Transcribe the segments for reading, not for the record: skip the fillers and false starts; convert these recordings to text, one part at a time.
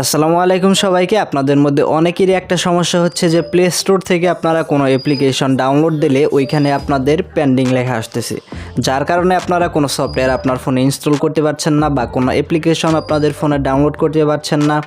আসসালামু আলাইকুম সবাইকে। আপনাদের মধ্যে অনেকেরই একটা সমস্যা হচ্ছে যে প্লে স্টোর থেকে আপনারা কোনো অ্যাপ্লিকেশন ডাউনলোড দিলে ওইখানে আপনাদের পেন্ডিং লেখা আসতেছে, যার কারণে আপনারা কোনো সফটওয়্যার আপনার ফোনে ইনস্টল করতে পারছেন না বা কোনো অ্যাপ্লিকেশন আপনাদের ফোনে ডাউনলোড করতে পারছেন না।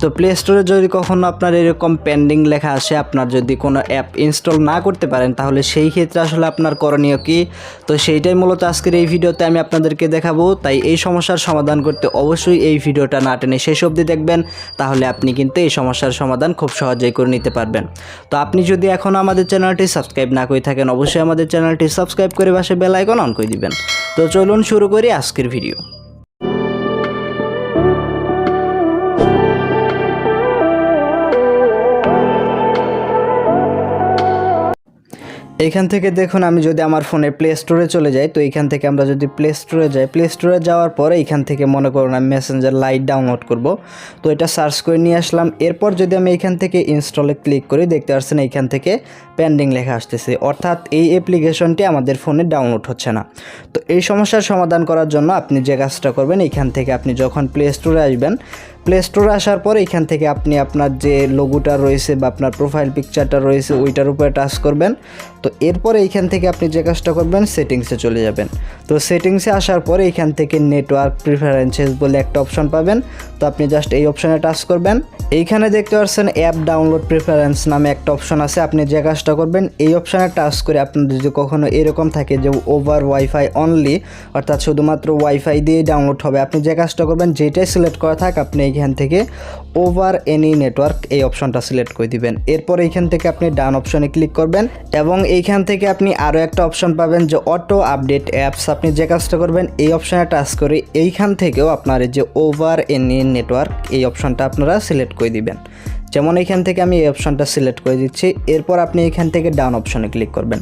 তো প্লে স্টোরে যদি কখনো আপনার এরকম পেন্ডিং লেখা আসে, আপনার যদি কোনো অ্যাপ ইনস্টল না করতে পারেন, তাহলে সেই ক্ষেত্রে আসলে আপনার করণীয় কি? তো সেইটাই মূলত আজকের এই ভিডিওতে আমি আপনাদেরকে দেখাবো। তাই এই সমস্যার সমাধান করতে অবশ্যই এই ভিডিওটা না টেনে শেষ অবধি দেখবেন, তাহলে আপনি কিন্তু এই সমস্যার সমাধান খুব সহজেই করে নিতে পারবেন। তো আপনি যদি এখনও আমাদের চ্যানেলটি সাবস্ক্রাইব না করে থাকেন, অবশ্যই আমাদের চ্যানেলটি সাবস্ক্রাইব করে পাশে বেল আইকন অন করে দিবেন। তো চলুন শুরু করি আজকের ভিডিও। এইখান থেকে দেখুন, আমি যদি আমার ফোনে প্লে স্টোরে চলে যাই, তো এইখান থেকে আমরা যদি প্লে স্টোরে যাই, প্লে স্টোরে যাওয়ার পরে এইখান থেকে মনে করুন আমি মেসেঞ্জার লাইট ডাউনলোড করব। তো এটা সার্চ করে নিয়ে আসলাম। এরপর যদি আমি এইখান থেকে ইনস্টলে ক্লিক করি, দেখতে পাচ্ছেন এইখান থেকে পেন্ডিং লেখা আসতেছে, অর্থাৎ এই অ্যাপ্লিকেশনটি আমাদের ফোনে ডাউনলোড হচ্ছে না। তো এই সমস্যার সমাধান করার জন্য আপনি যে কাজটা করবেন, এইখান থেকে আপনি যখন প্লে স্টোরে আসবেন, প্লে স্টোরে আসার পরে এখান থেকে আপনি আপনার যে লোগোটা রয়েছে বা আপনার প্রোফাইল পিকচারটা রয়েছে ওইটার উপরে টাচ করবেন। তো এরপরে এইখান থেকে আপনি যে কাজটা করবেন, সেটিংসে চলে যাবেন। তো সেটিংসে আসার পরে এখান থেকে নেটওয়ার্ক প্রিফারেন্সেস বলে একটা অপশন পাবেন। তো আপনি জাস্ট এই অপশনে টাচ করবেন। এইখানে দেখতে পাচ্ছেন অ্যাপ ডাউনলোড প্রিফারেন্স নামে একটা অপশন আছে। আপনি যে কাজটা করবেন, এই অপশনে টাচ করে আপনার যদি কখনো এরকম থাকে যে ওভার ওয়াইফাই অনলি, অর্থাৎ শুধুমাত্র ওয়াইফাই দিয়ে ডাউনলোড হবে, আপনি যে কাজটা করবেন যেটাই সিলেক্ট করা থাক, আপনি এইখান থেকে ওভার এনি নেটওয়ার্ক এই অপশনটা সিলেক্ট করে দিবেন। এরপর এইখান থেকে আপনি ডান অপশনে ক্লিক করবেন এবং এইখান থেকে আপনি আরও একটা অপশন পাবেন যে অটো আপডেট অ্যাপস। আপনি যে কাজটা করবেন, এই অপশনে টাচ করে এইখান থেকেও আপনার যে ওভার এনি নেটওয়ার্ক এই অপশনটা আপনারা সিলেক্ট করে দিবেন। যেমন এইখান থেকে আমি এই অপশনটা সিলেক্ট করে দিচ্ছি। এরপর আপনি এখান থেকে ডান অপশনে ক্লিক করবেন।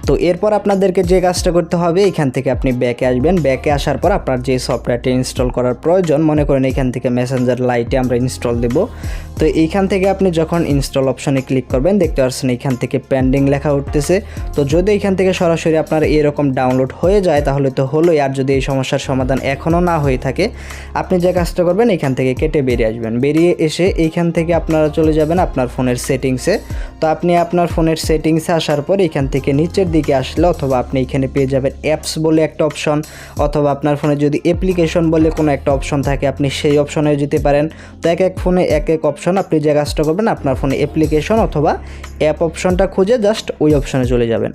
তো এরপর আপনাদেরকে যে কাজটা করতে হবে, এখান থেকে আপনি ব্যাকে আসবেন। ব্যাকে আসার পর আপনার যে সফটওয়্যারটি ইনস্টল করার প্রয়োজন, মনে করেন এখান থেকে মেসেঞ্জার লাইটে আমরা ইনস্টল দেব। তো এইখান থেকে আপনি যখন ইনস্টল অপশনে ক্লিক করবেন, দেখতে পাচ্ছেন এইখান থেকে পেন্ডিং লেখা উঠতেছে। তো যদি এখান থেকে সরাসরি আপনার এরকম ডাউনলোড হয়ে যায় তাহলে তো হলোই, আর যদি এই সমস্যার সমাধান এখনও না হয়ে থাকে, আপনি যে কাজটা করবেন এখান থেকে কেটে বেরিয়ে আসবেন। বেরিয়ে এসে এইখান থেকে আপনারা চলে যাবেন আপনার ফোনের সেটিংসে। তো আপনি আপনার ফোনের সেটিংসে আসার পর এখান থেকে নিচের দিকে আসলে, অথবা আপনি এখানে পেয়ে যাবেন অ্যাপস বলে একটা অপশন, অথবা আপনার ফোনে যদি অ্যাপ্লিকেশন বলে কোনো একটা অপশন থাকে, আপনি সেই অপশনে যেতে পারেন। তো এক এক ফোনে এক এক অপশন, আপনি যে কাজটা করবেন আপনার ফোনে অ্যাপ্লিকেশন অথবা অ্যাপ অপশনটা খুঁজে জাস্ট ওই অপশনে চলে যাবেন।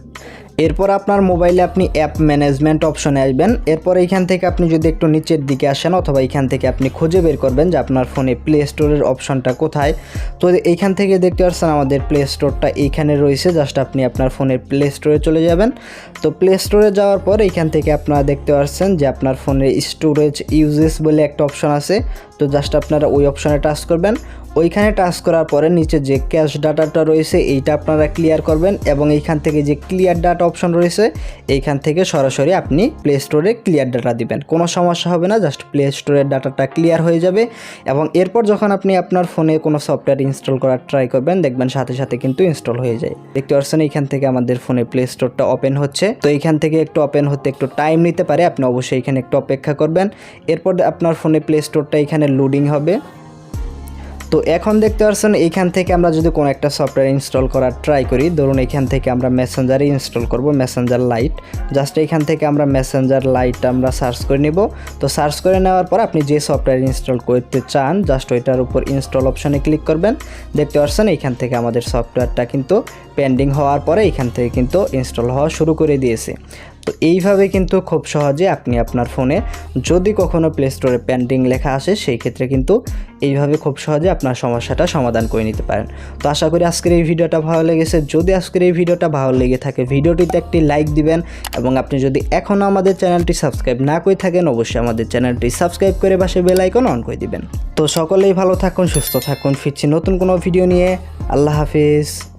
এরপর আপনার মোবাইলে আপনি অ্যাপ ম্যানেজমেন্ট অপশনে আসবেন। এরপর এইখান থেকে আপনি যদি একটু নিচের দিকে আসেন, অথবা এইখান থেকে আপনি খুঁজে বের করবেন যে আপনার ফোনে প্লে স্টোরের অপশনটা কোথায়। তো এইখান থেকে দেখতে পাচ্ছেন আমাদের প্লে স্টোরটা এইখানে রয়েছে। জাস্ট আপনি আপনার ফোনের প্লে স্টোরে চলে যাবেন। তো প্লে স্টোরে যাওয়ার পর এইখান থেকে আপনারা দেখতে পাচ্ছেন যে আপনার ফোনের স্টোরেজ ইউজেস বলে একটা অপশন আছে। তো জাস্ট আপনারা ওই অপশনে টাচ করবেন। ওইখানে টাচ করার পরে নিচে যে ক্যাশ ডাটাটা রয়েছে এইটা আপনারা ক্লিয়ার করবেন, এবং এইখান থেকে যে ক্লিয়ার ডাটা অপশন রয়েছে এইখান থেকে সরাসরি আপনি প্লে স্টোরে ক্লিয়ার ডাটা দিবেন। কোনো সমস্যা হবে না, জাস্ট প্লে স্টোরের ডাটাটা ক্লিয়ার হয়ে যাবে। এবং এরপর যখন আপনি আপনার ফোনে কোনো সফটওয়্যার ইনস্টল করার ট্রাই করবেন, দেখবেন সাথে সাথে কিন্তু ইনস্টল হয়ে যায়। দেখতে পাচ্ছেন এইখান থেকে আমাদের ফোনে প্লে স্টোরটা ওপেন হচ্ছে। তো এইখান থেকে একটু ওপেন হতে একটু টাইম নিতে পারে, আপনি অবশ্যই এখানে একটু অপেক্ষা করবেন। এরপর আপনার ফোনে প্লে স্টোরটা এখানে লোডিং হবে। তো এখন দেখতে পাচ্ছেন এইখান থেকে আমরা যদি কোনো একটা সফটওয়্যার ইনস্টল করার ট্রাই করি, ধরুন এখান থেকে আমরা মেসেঞ্জারে ইনস্টল করব, মেসেঞ্জার লাইট। জাস্ট এইখান থেকে আমরা মেসেঞ্জার লাইট আমরা সার্চ করে নেব। তো সার্চ করে নেওয়ার পর আপনি যে সফটওয়্যার ইনস্টল করতে চান, জাস্ট ওইটার উপর ইনস্টল অপশনে ক্লিক করবেন। দেখতে পাচ্ছেন এইখান থেকে আমাদের সফটওয়্যারটা কিন্তু পেন্ডিং হওয়ার পরে এইখান থেকে কিন্তু ইনস্টল হওয়া শুরু করে দিয়েছে। তো এইভাবে কিন্তু খুব সহজে আপনি আপনার ফোনে যদি কখনো প্লে স্টোরে পেন্ডিং লেখা আসে, সেই ক্ষেত্রে কিন্তু এইভাবে খুব সহজে আপনার সমস্যাটা সমাধান করে নিতে পারেন। তো আশা করি আজকের এই ভিডিওটা ভালো লেগেছে। যদি আজকের এই ভিডিওটা ভালো লেগে থাকে, ভিডিওটিতে একটি লাইক দিবেন, এবং আপনি যদি এখনও আমাদের চ্যানেলটি সাবস্ক্রাইব না করে থাকেন, অবশ্যই আমাদের চ্যানেলটি সাবস্ক্রাইব করে পাশে বেল আইকন অন করে দিবেন। তো সকলেই ভালো থাকুন, সুস্থ থাকুন। ফিরছি নতুন কোনো ভিডিও নিয়ে। আল্লাহ হাফিজ।